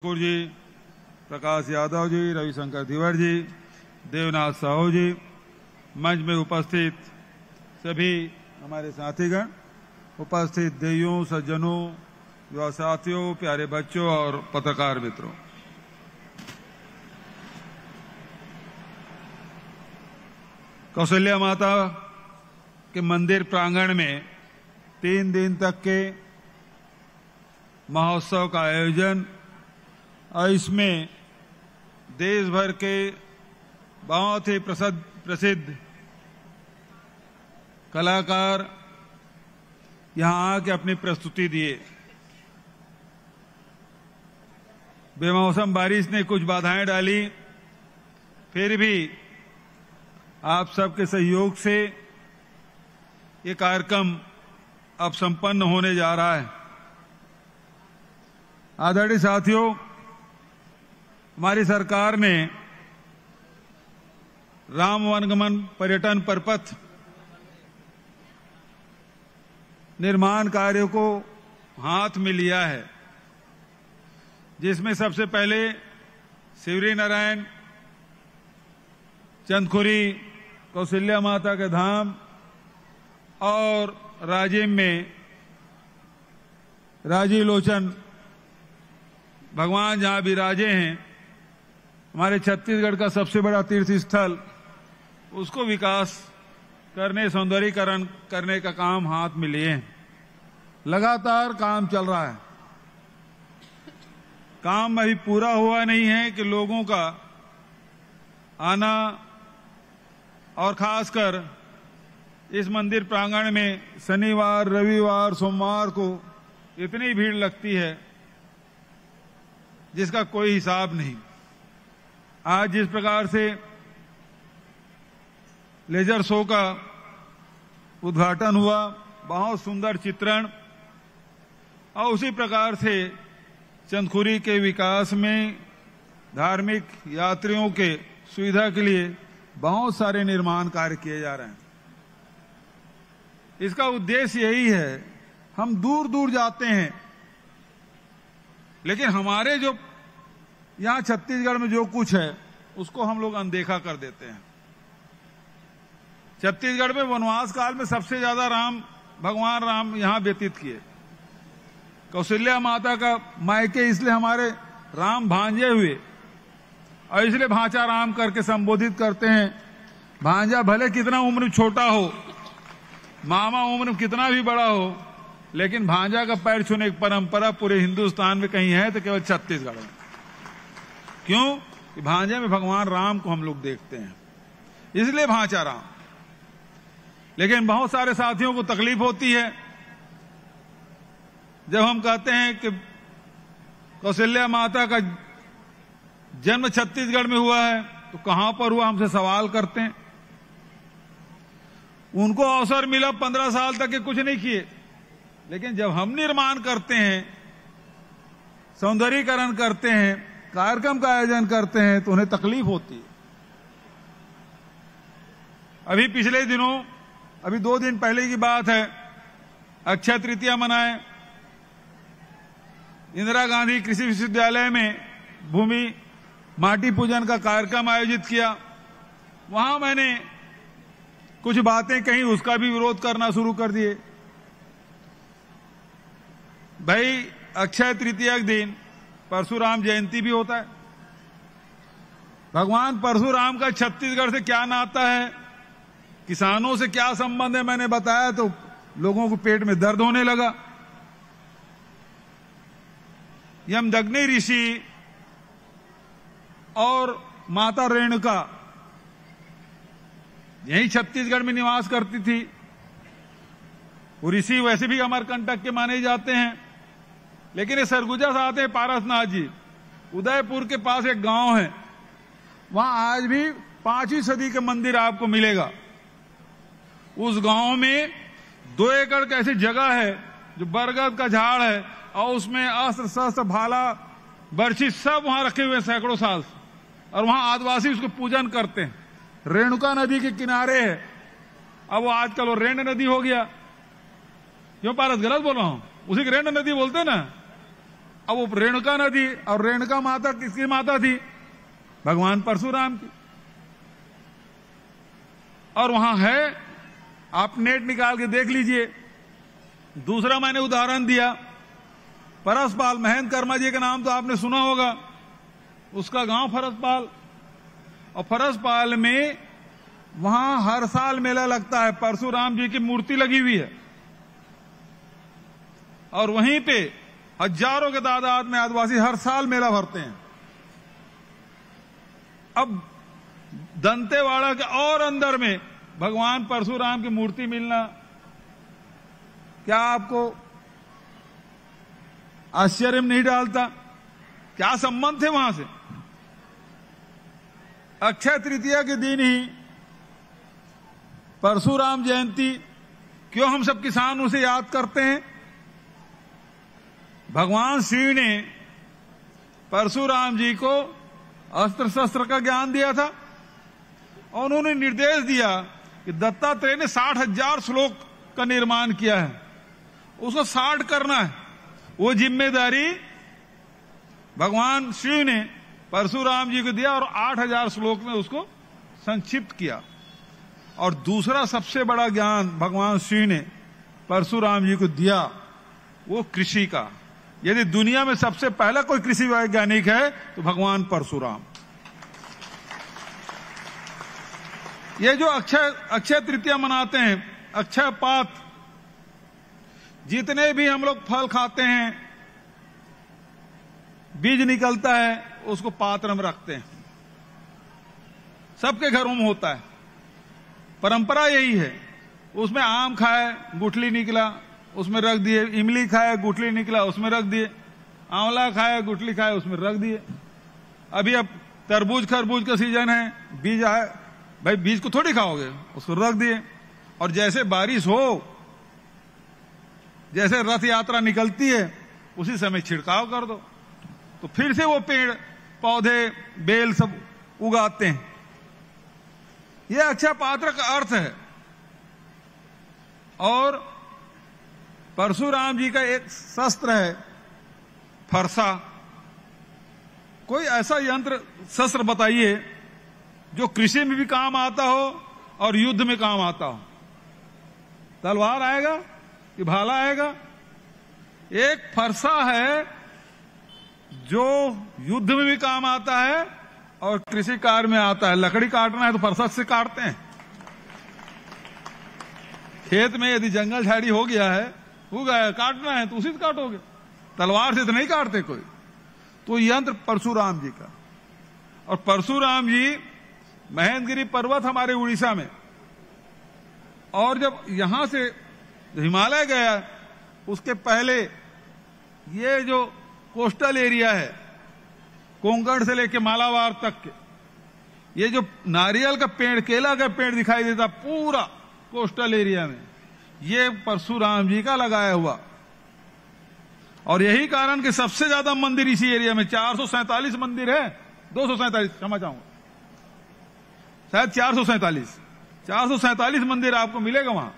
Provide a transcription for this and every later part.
ठाकुर जी, प्रकाश यादव जी, रविशंकर धीवर जी, देवनाथ साहू जी, मंच में उपस्थित सभी हमारे साथीगण, उपस्थित देवियों, सज्जनों, युवा साथियों, प्यारे बच्चों और पत्रकार मित्रों, कौशल्या माता के मंदिर प्रांगण में 3 दिन तक के महोत्सव का आयोजन और इसमें देश भर के बहुत ही प्रसिद्ध कलाकार यहां आके अपनी प्रस्तुति दिए। बेमौसम बारिश ने कुछ बाधाएं डाली, फिर भी आप सबके सहयोग से ये कार्यक्रम अब संपन्न होने जा रहा है। आदरणीय साथियों, हमारी सरकार ने राम वनगमन पर्यटन परपथ निर्माण कार्य को हाथ में लिया है, जिसमें सबसे पहले शिवरी नारायण, चंदखुरी, कौशल्या माता के धाम और राजिम में राजीव लोचन भगवान जहां विराजे हैं, हमारे छत्तीसगढ़ का सबसे बड़ा तीर्थ स्थल, उसको विकास करने, सौंदर्यीकरण करने का काम हाथ में लिए हैं। लगातार काम चल रहा है। काम अभी पूरा हुआ नहीं है कि लोगों का आना और खासकर इस मंदिर प्रांगण में शनिवार, रविवार, सोमवार को इतनी भीड़ लगती है जिसका कोई हिसाब नहीं। आज जिस प्रकार से लेजर शो का उद्घाटन हुआ, बहुत सुंदर चित्रण, और उसी प्रकार से चंदखुरी के विकास में धार्मिक यात्रियों के सुविधा के लिए बहुत सारे निर्माण कार्य किए जा रहे हैं। इसका उद्देश्य यही है, हम दूर दूर जाते हैं, लेकिन हमारे जो यहां छत्तीसगढ़ में जो कुछ है उसको हम लोग अनदेखा कर देते हैं। छत्तीसगढ़ में वनवास काल में सबसे ज्यादा भगवान राम यहां व्यतीत किए। कौशल्या माता का मायके इसलिए हमारे राम भांजे हुए, और इसलिए भांचा राम करके संबोधित करते हैं। भांजा भले कितना उम्र में छोटा हो, मामा उम्र में कितना भी बड़ा हो, लेकिन भांजा का पैर छूने की परंपरा पूरे हिंदुस्तान में कहीं है तो केवल छत्तीसगढ़ में। क्यों? कि भांजे में भगवान राम को हम लोग देखते हैं, इसलिए भांचा राम। लेकिन बहुत सारे साथियों को तकलीफ होती है जब हम कहते हैं कि कौशल्या माता का जन्म छत्तीसगढ़ में हुआ है, तो कहां पर हुआ, हमसे सवाल करते हैं। उनको अवसर मिला 15 साल तक के कुछ नहीं किए, लेकिन जब हम निर्माण करते हैं, सौंदर्यीकरण करते हैं, कार्यक्रम का आयोजन करते हैं, तो उन्हें तकलीफ होती है। अभी पिछले दिनों, अभी 2 दिन पहले की बात है, अक्षय तृतीया मनाए, इंदिरा गांधी कृषि विश्वविद्यालय में भूमि माटी पूजन का कार्यक्रम आयोजित किया। वहां मैंने कुछ बातें कही, उसका भी विरोध करना शुरू कर दिए। भाई, अक्षय तृतीया के दिन परशुराम जयंती भी होता है। भगवान परशुराम का छत्तीसगढ़ से क्या नाता है, किसानों से क्या संबंध है, मैंने बताया तो लोगों को पेट में दर्द होने लगा। यमदग्नि ऋषि और माता रेणुका यही छत्तीसगढ़ में निवास करती थी। वो ऋषि वैसे भी अमरकंटक के माने जाते हैं, लेकिन ये सरगुजा से आते हैं पारसनाथ जी। उदयपुर के पास एक गांव है, वहां आज भी 5वीं सदी का मंदिर आपको मिलेगा। उस गांव में 2 एकड़ की ऐसी जगह है जो बरगद का झाड़ है, और उसमें अस्त्र शस्त्र भाला बर्छी सब वहां रखे हुए सैकड़ों साल से, और वहां आदिवासी उसको पूजन करते हैं। रेणुका नदी के किनारे है। अब वो आजकल वो रेण नदी हो गया। क्यों पारस, गलत बोल रहा हूं? उसी की रेण नदी बोलते ना। अब वो रेणुका नदी, और रेणुका माता किसकी माता थी? भगवान परशुराम की। और वहां है, आप नेट निकाल के देख लीजिए। दूसरा मैंने उदाहरण दिया, परसपाल, महेंद्र कर्मा जी का नाम तो आपने सुना होगा, उसका गांव फरसपाल। और फरसपाल में वहां हर साल मेला लगता है, परशुराम जी की मूर्ति लगी हुई है, और वहीं पे हजारों के तादाद में आदिवासी हर साल मेला भरते हैं। अब दंतेवाड़ा के और अंदर में भगवान परशुराम की मूर्ति मिलना, क्या आपको आश्चर्य में नहीं डालता? क्या संबंध थे वहां से? अक्षय तृतीया के दिन ही परशुराम जयंती क्यों हम सब किसान उसे याद करते हैं? भगवान शिव ने परशुराम जी को अस्त्र शस्त्र का ज्ञान दिया था, और उन्होंने निर्देश दिया कि दत्तात्रेय ने 60,000 श्लोक का निर्माण किया है, उसको 60 करना है। वो जिम्मेदारी भगवान शिव ने परशुराम जी को दिया, और 8,000 श्लोक में उसको संक्षिप्त किया। और दूसरा सबसे बड़ा ज्ञान भगवान शिव ने परशुराम जी को दिया, वो कृषि का। यदि दुनिया में सबसे पहला कोई कृषि वैज्ञानिक है तो भगवान परशुराम। ये जो अक्षय तृतीया मनाते हैं, अक्षय पात, जितने भी हम लोग फल खाते हैं, बीज निकलता है, उसको पात्र में रखते हैं। सबके घरों में होता है, परंपरा यही है। उसमें आम खाए, गुठली निकला, उसमें रख दिए। इमली खाए, गुठली निकला, उसमें रख दिए। आंवला खाए, गुठली खाए, उसमें रख दिए। अभी अब तरबूज खरबूज का सीजन है, बीज आए, भाई बीज को थोड़ी खाओगे, उसको रख दिए। और जैसे बारिश हो, जैसे रथ यात्रा निकलती है, उसी समय छिड़काव कर दो, तो फिर से वो पेड़ पौधे बेल सब उगाते हैं। यह अक्षय पात्र का अर्थ है। और परशुराम जी का एक शस्त्र है फरसा। कोई ऐसा यंत्र शस्त्र बताइए जो कृषि में भी काम आता हो और युद्ध में काम आता हो। तलवार आएगा कि भाला आएगा? एक फरसा है जो युद्ध में भी काम आता है और कृषि कार्य में आता है। लकड़ी काटना है तो फरसा से काटते हैं। खेत में यदि जंगल झाड़ी हो गया है, उगा है, काटना है तो उसी से काटोगे, तलवार से तो नहीं काटते कोई। तो यंत्र परशुराम जी का। और परशुराम जी महेंद्रगिरी पर्वत हमारे उड़ीसा में, और जब यहां से हिमालय गया, उसके पहले ये जो कोस्टल एरिया है, कोंकण से लेके मालाबार तक के, ये जो नारियल का पेड़, केला का पेड़ दिखाई देता पूरा कोस्टल एरिया में, ये परशुराम जी का लगाया हुआ। और यही कारण कि सबसे ज्यादा मंदिर इसी एरिया में, 447 मंदिर है, 247 क्षमा चाहूंगा, शायद 447 मंदिर आपको मिलेगा वहां।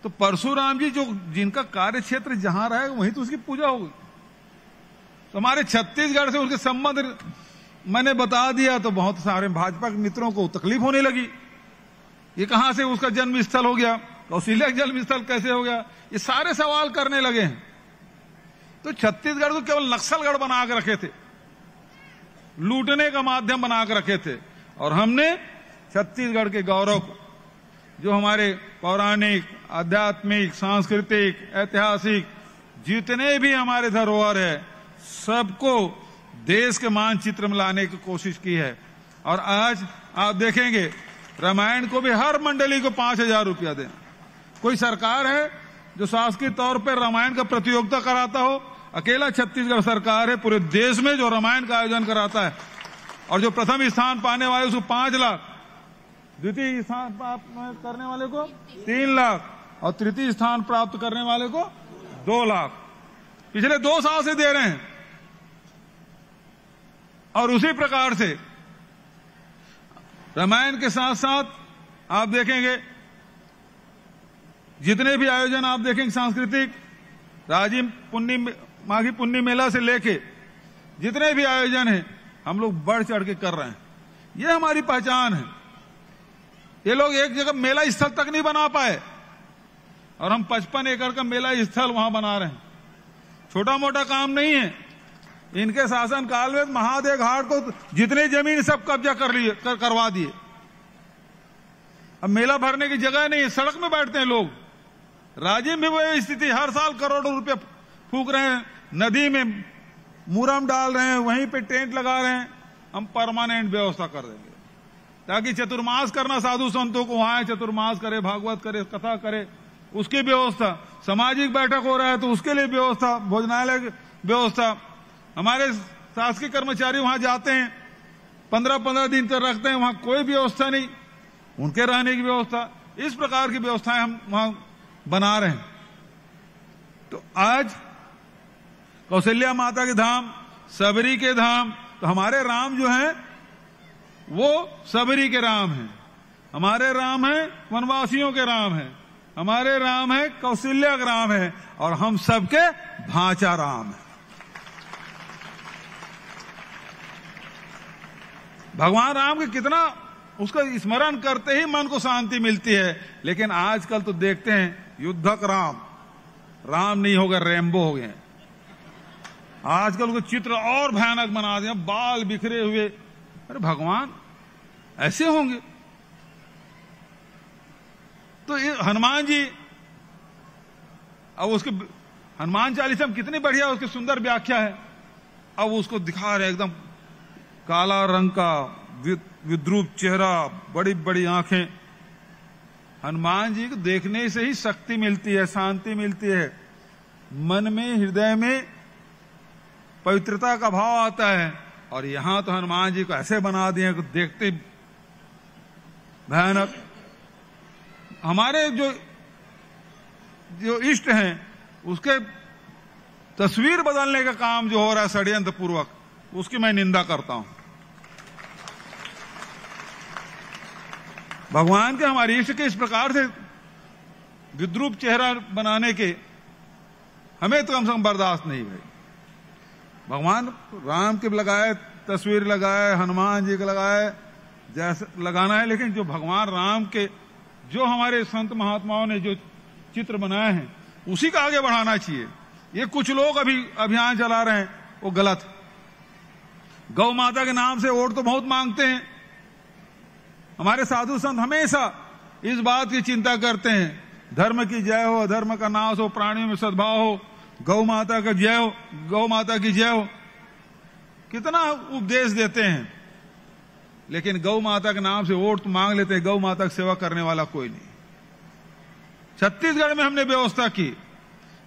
तो परशुराम जी जो जिनका कार्य क्षेत्र जहां रहे वहीं तो उसकी पूजा होगी। तो हमारे छत्तीसगढ़ से उसके संबंध मैंने बता दिया तो बहुत सारे भाजपा के मित्रों को तकलीफ होने लगी। ये कहां से उसका जन्म स्थल हो गया, कौशल्या का जन्म स्थल कैसे हो गया, ये सारे सवाल करने लगे हैं। तो छत्तीसगढ़ को केवल नक्सलगढ़ बना के रखे थे, लूटने का माध्यम बना के रखे थे। और हमने छत्तीसगढ़ के गौरव को, जो हमारे पौराणिक, आध्यात्मिक, सांस्कृतिक, ऐतिहासिक जितने भी हमारे धरोहर है, सबको देश के मानचित्र में लाने की कोशिश की है। और आज आप देखेंगे रामायण को भी हर मंडली को 5,000 रुपया देना। कोई सरकार है जो शासकीय तौर पर रामायण का प्रतियोगिता कराता हो? अकेला छत्तीसगढ़ सरकार है पूरे देश में जो रामायण का आयोजन कराता है। और जो प्रथम स्थान पाने वाले उसको 5 लाख, द्वितीय स्थान प्राप्त करने वाले को 3 लाख, और तृतीय स्थान प्राप्त करने वाले को 2 लाख पिछले 2 साल से दे रहे हैं। और उसी प्रकार से रामायण के साथ साथ आप देखेंगे जितने भी आयोजन आप देखेंगे सांस्कृतिक, राजिम पुन्नी माघी पुन्नी मेला से लेके जितने भी आयोजन हैं हम लोग बढ़ चढ़ के कर रहे हैं। ये हमारी पहचान है। ये लोग एक जगह मेला स्थल तक नहीं बना पाए और हम 55 एकड़ का मेला स्थल वहां बना रहे हैं। छोटा मोटा काम नहीं है। इनके शासन काल में महादेव घाट को जितनी जमीन सब कब्जा करवा दिए। अब मेला भरने की जगह नहीं है, सड़क में बैठते हैं लोग। राज्य में वही स्थिति, हर साल करोड़ों रुपए फूक रहे हैं, नदी में मुरम डाल रहे हैं, वहीं पे टेंट लगा रहे हैं। हम परमानेंट व्यवस्था कर देंगे ताकि चतुर्मास करना साधु संतों को वहां चतुर्मास करे, भागवत करे, कथा करे, उसकी व्यवस्था। सामाजिक बैठक हो रहा है तो उसके लिए व्यवस्था, भोजनालय की व्यवस्था। हमारे शासकीय कर्मचारी वहां जाते हैं, 15-15 दिन तक रखते हैं, वहां कोई व्यवस्था नहीं, उनके रहने की व्यवस्था। इस प्रकार की व्यवस्थाएं हम वहां बना रहे हैं। तो आज कौशल्या माता के धाम, सबरी के धाम, तो हमारे राम जो हैं वो सबरी के राम हैं, हमारे राम हैं वनवासियों के राम हैं, हमारे राम है कौशल्या का राम है, और हम सबके भांचा राम है। भगवान राम के कितना उसका स्मरण करते ही मन को शांति मिलती है। लेकिन आजकल तो देखते हैं युद्धक राम नहीं हो गए, रैम्बो हो गए। आजकल को चित्र और भयानक बना दिया, बाल बिखरे हुए। अरे भगवान ऐसे होंगे? तो ये हनुमान जी, अब उसके हनुमान चालीसा में कितनी बढ़िया उसकी सुंदर व्याख्या है। अब उसको दिखा रहे एकदम काला रंग का विद्रूप चेहरा, बड़ी बड़ी आंखें। हनुमान जी को देखने से ही शक्ति मिलती है, शांति मिलती है, मन में हृदय में पवित्रता का भाव आता है। और यहां तो हनुमान जी को ऐसे बना दिए कि देखते भयानक। हमारे जो इष्ट हैं उसके तस्वीर बदलने का काम जो हो रहा है षड्यंत्र पूर्वक, उसकी मैं निंदा करता हूं। भगवान के हमारे इष्ट के इस प्रकार से विद्रूप चेहरा बनाने के हमें तो कम से कम बर्दाश्त नहीं भाई। भगवान राम के लगाए तस्वीर लगाए, हनुमान जी के लगाए, जैसे लगाना है, लेकिन जो भगवान राम के जो हमारे संत महात्माओं ने जो चित्र बनाए हैं उसी का आगे बढ़ाना चाहिए। ये कुछ लोग अभी अभियान चला रहे हैं, वो गलत। गौ माता के नाम से वोट तो बहुत मांगते हैं। हमारे साधु संत हमेशा इस बात की चिंता करते हैं, धर्म की जय हो, अधर्म का नाश हो, प्राणियों में सद्भाव हो, गौ माता का जय हो, गौ माता की जय हो। कितना उपदेश देते हैं, लेकिन गौ माता के नाम से वोट तो मांग लेते हैं, गौ माता की सेवा करने वाला कोई नहीं। छत्तीसगढ़ में हमने व्यवस्था की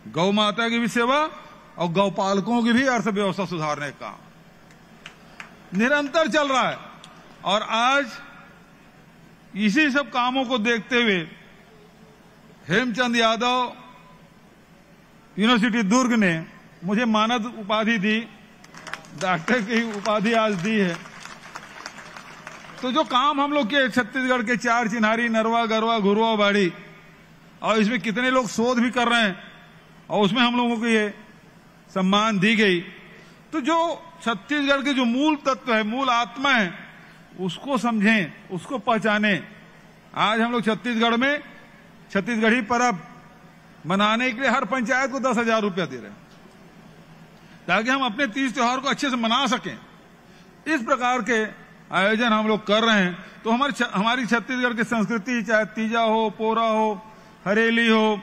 गौ माता की भी सेवा और गौपालकों की भी अर्थव्यवस्था सुधारने का काम निरंतर चल रहा है। और आज इसी सब कामों को देखते हुए हेमचंद यादव यूनिवर्सिटी दुर्ग ने मुझे मानद उपाधि दी, डॉक्टर की उपाधि आज दी है। तो जो काम हम लोग के छत्तीसगढ़ के 4 चिन्हारी, नरवा, गरवा, घुरवा, बाड़ी, और इसमें कितने लोग शोध भी कर रहे हैं और उसमें हम लोगों को ये सम्मान दी गई। तो जो छत्तीसगढ़ के जो मूल तत्व है, मूल आत्मा है, उसको समझें, उसको पहचानें। आज हम लोग छत्तीसगढ़ में छत्तीसगढ़ी पर्व मनाने के लिए हर पंचायत को 10,000 रुपया दे रहे हैं ताकि हम अपने तीज त्योहार को अच्छे से मना सकें। इस प्रकार के आयोजन हम लोग कर रहे हैं। तो हमारी छत्तीसगढ़ की संस्कृति, चाहे तीजा हो, पोरा हो, हरेली हो,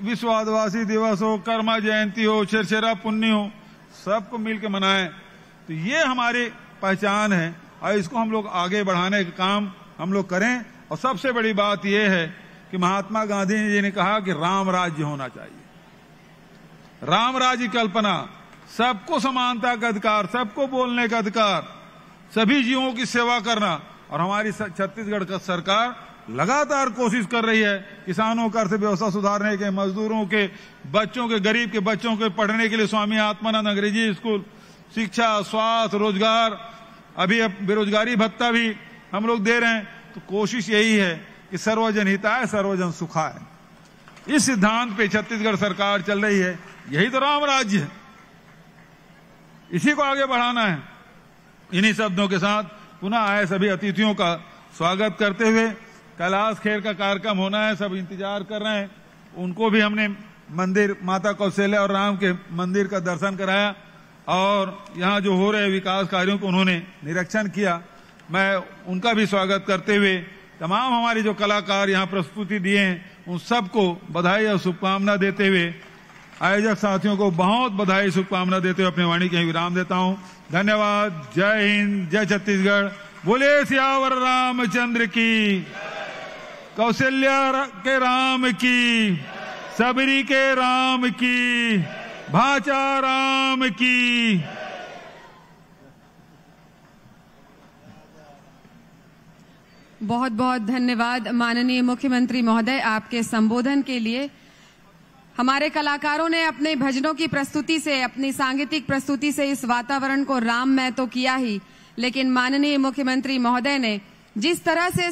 विश्व आदिवासी दिवस हो, कर्मा जयंती हो, छेरछेरा पुन्नी हो, सबको मिलकर मनाएं। तो ये हमारी पहचान है और इसको हम लोग आगे बढ़ाने का काम हम लोग करें। और सबसे बड़ी बात यह है कि महात्मा गांधी जी ने कहा कि राम राज्य होना चाहिए। राम राज्य की कल्पना, सबको समानता का अधिकार, सबको बोलने का अधिकार, सभी जीवों की सेवा करना। और हमारी छत्तीसगढ़ का सरकार लगातार कोशिश कर रही है किसानों का अर्थव्यवस्था सुधारने के, मजदूरों के बच्चों के, गरीब के बच्चों के पढ़ने के लिए स्वामी आत्मानंद अंग्रेजी स्कूल, शिक्षा, स्वास्थ्य, रोजगार, अभी अब बेरोजगारी भत्ता भी हम लोग दे रहे हैं। तो कोशिश यही है कि सर्वजन हिताय सर्वजन सुखाय। इस सिद्धांत पे छत्तीसगढ़ सरकार चल रही है। यही तो राम राज्य है, इसी को आगे बढ़ाना है। इन्हीं शब्दों के साथ पुनः आए सभी अतिथियों का स्वागत करते हुए कैलाश खेर का कार्यक्रम होना है, सब इंतजार कर रहे हैं। उनको भी हमने मंदिर माता कौशल्या और राम के मंदिर का दर्शन कराया और यहाँ जो हो रहे विकास कार्यों को उन्होंने निरीक्षण किया। मैं उनका भी स्वागत करते हुए तमाम हमारे जो कलाकार यहाँ प्रस्तुति दिए हैं उन सबको बधाई और शुभकामना देते हुए, आयोजक साथियों को बहुत बधाई शुभकामना देते हुए अपने वाणी के विराम देता हूँ। धन्यवाद। जय हिंद, जय छत्तीसगढ़। बोले सियावर रामचंद्र की, कौशल्या के राम की, सबरी के राम की, भाचा राम की। बहुत बहुत धन्यवाद माननीय मुख्यमंत्री महोदय आपके संबोधन के लिए। हमारे कलाकारों ने अपने भजनों की प्रस्तुति से, अपनी सांगीतिक प्रस्तुति से इस वातावरण को राममय तो किया ही, लेकिन माननीय मुख्यमंत्री महोदय ने जिस तरह से